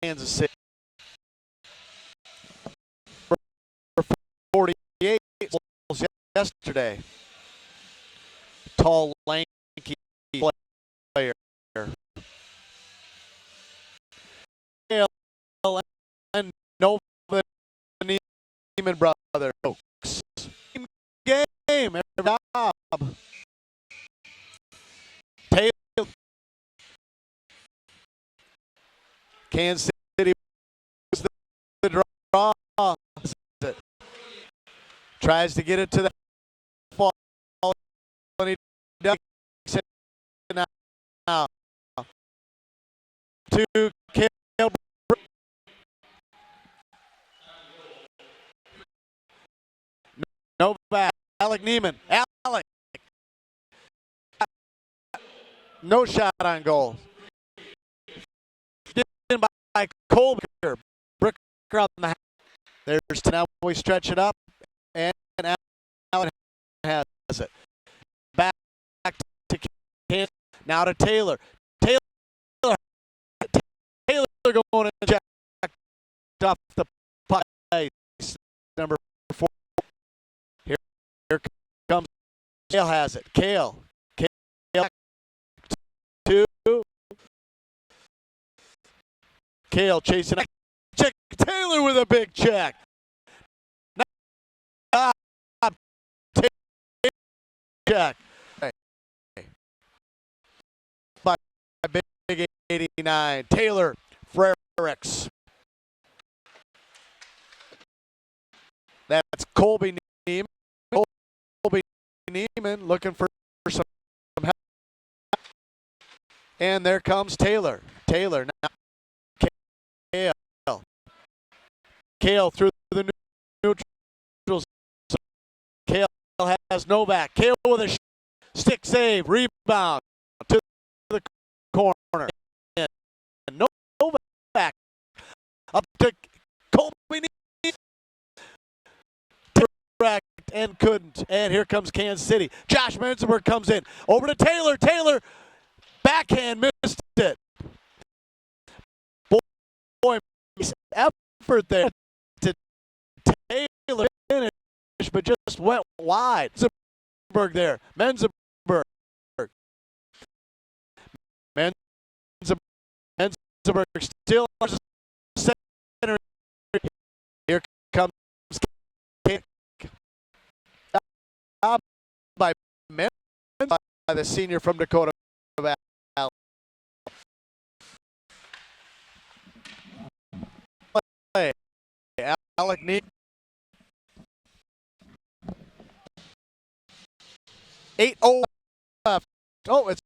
Kansas City. 48 yesterday. Tall, lanky player. And Nova Neiman brother. Game, every job. Taylor. Kansas City was the draw. Tries to get it to the fall. And he does it now. To Kale. Novak. Alec Neiman. Alec. No shot on goal. Get in by Colby. Bricker on the. There's now we stretch it up. And Allen has it. Back to Kansas. Now to Taylor. Taylor going to jack off the puck. Number 4. Here comes. Kale has it. Kale. Two. Kale chasing. Check. Taylor with a big check. Check. By big 89. Taylor Frericks. That's Colby Neiman. Colby Neiman looking for some help. And there comes Taylor. Taylor now. Kale. Kale through the neutrals. Kale has Novak. Kale with a stick save. Rebound to the corner. And Novak up to Colby Neiman. And couldn't. And here comes Kansas City. Josh Menzenberg comes in. Over to Taylor. Taylor backhand missed it. Boy, effort there to Taylor finish, but just went wide. Menzenberg there. Menzenberg still center. Here comes kick. By the senior from Dakota Valley. Alec Neat. 8-0 left. Oh, it's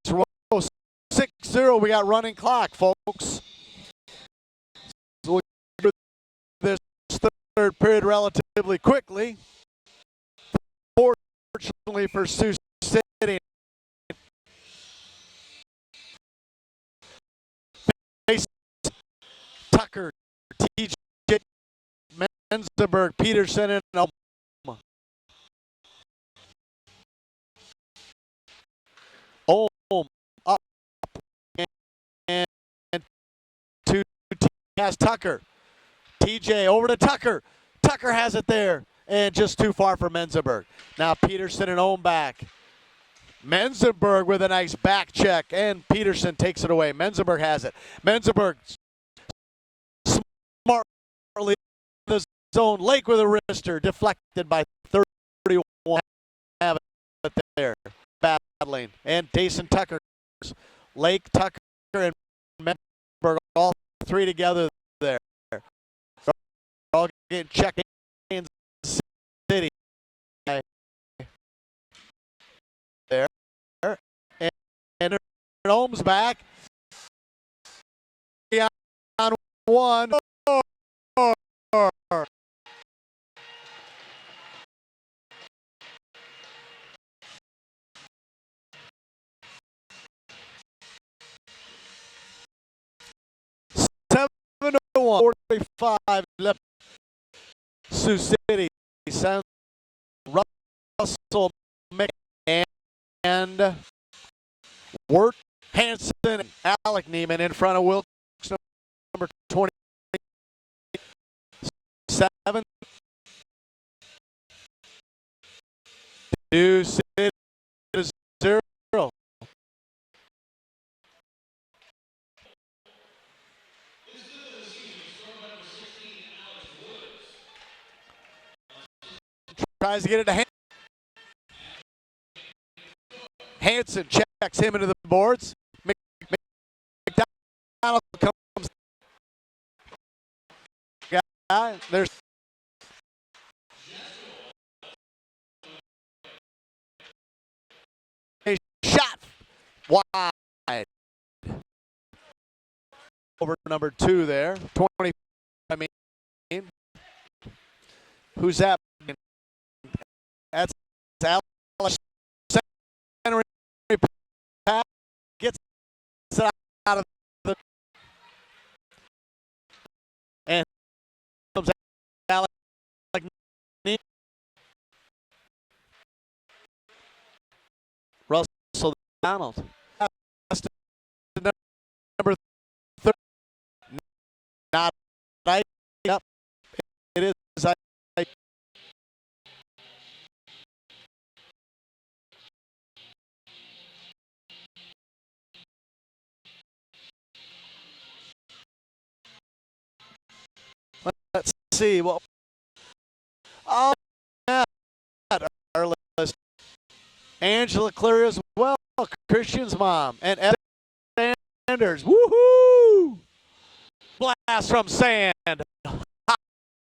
6-0. We got running clock, folks. So we'll do this third period relatively quickly. Fortunately for Sioux City. Tucker, TJ Menzenberg, Peterson, and Ohm. Ohm up and to has Tucker. TJ over to Tucker. Tucker has it there. And just too far for Menzenberg. Now Peterson and Ohm back. Menzenberg with a nice back check, and Peterson takes it away. Menzenberg has it. Menzenberg smartly in the zone. Lake with a wrister, deflected by 31. Have it there. Battling. And Dason Tucker. Lake, Tucker, and Menzenberg, all three together there. All getting checked in City. There. And Ohm's back. On one. Seven to 1. 45 left. Sioux City sends Russell and Wirt, Hanson, and Alec Neiman in front of Wilkes, number 27. Sioux City to 0. Tries to get it to Hanson, checks him into the boards. McDonald comes. There's a shot wide over number 2 there. 20. I mean, who's that? That's Alex. Center pass gets it out of the and comes Alex Russell Donald. Number 30. Not right. Yep. It is. Let's see. Well, oh, our list. Angela Cleary as well. Christian's mom and Ed Sanders. Woohoo! Blast from Sand.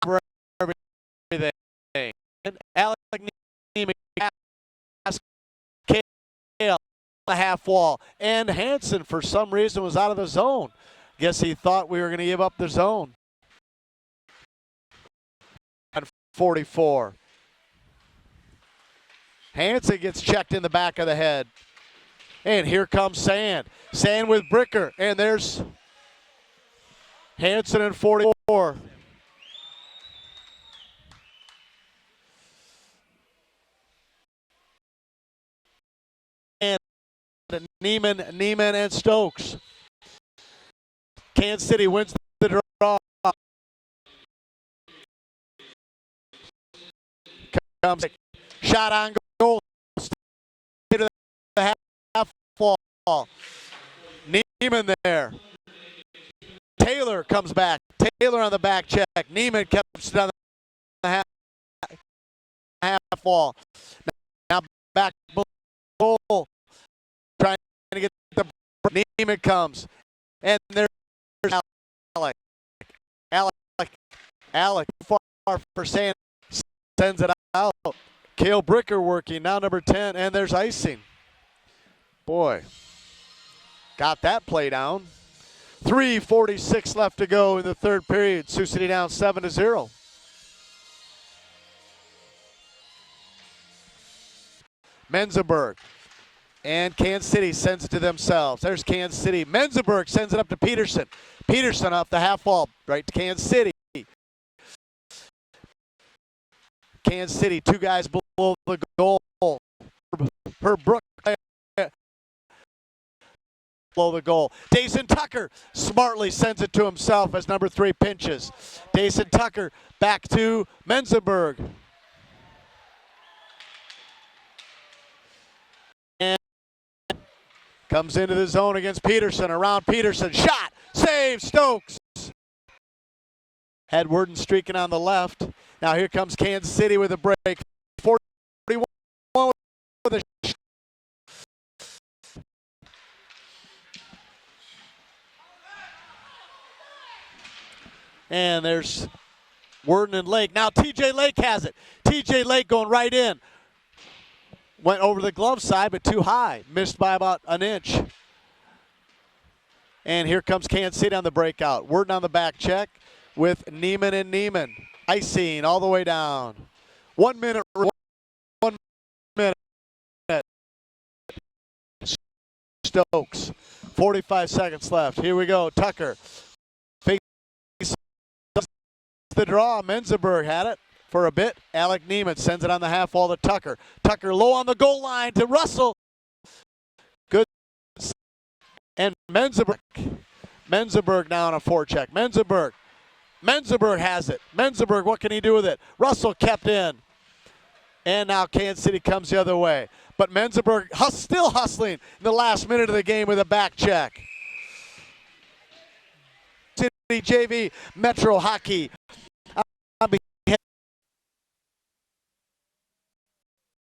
For everything. And Alec Neiman, Kale, the half wall, and Hanson for some reason was out of the zone. Guess he thought we were going to give up the zone. 44. Hanson gets checked in the back of the head. And here comes Sand. Sand with Bricker. And there's Hanson in 44. And Neiman and Stokes. Kansas City wins the draw. Comes shot on goal to the half wall. Neiman there. Taylor comes back. Taylor on the back check. Neiman kept it on the half wall. Now back goal. Trying to get the Neiman comes. And there's Alec far for Sand. Sends it out. Cale Bricker working, now number 10, and there's icing. Boy, got that play down. 3:46 left to go in the third period. Sioux City down 7-0. Menzenberg and Kansas City sends it to themselves. There's Kansas City. Menzenberg sends it up to Peterson. Peterson off the half wall, right to Kansas City. Kansas City, 2 guys below the goal. Herb Brook below the goal. Dayson Tucker smartly sends it to himself as number 3 pinches. Dayson Tucker back to Menzenberg. And comes into the zone against Peterson. Around Peterson. Shot. Save. Stokes. Had Worden streaking on the left. Now here comes Kansas City with a break. 41 with a shot. And there's Worden and Lake. Now TJ Lake has it. TJ Lake going right in. Went over the glove side, but too high. Missed by about an inch. And here comes Kansas City on the breakout. Worden on the back check with Neiman and Neiman. Icing all the way down. 1 minute. 1 minute. Stokes. 45 seconds left. Here we go. Tucker. The draw. Menzenberg had it for a bit. Alec Neiman sends it on the half wall to Tucker. Tucker low on the goal line to Russell. Good. And Menzenberg. Menzenberg now on a forecheck. Menzenberg has it. Menzenberg, what can he do with it? Russell kept in. And now Kansas City comes the other way. But Menzenberg still hustling in the last minute of the game with a back check. City JV Metro Hockey.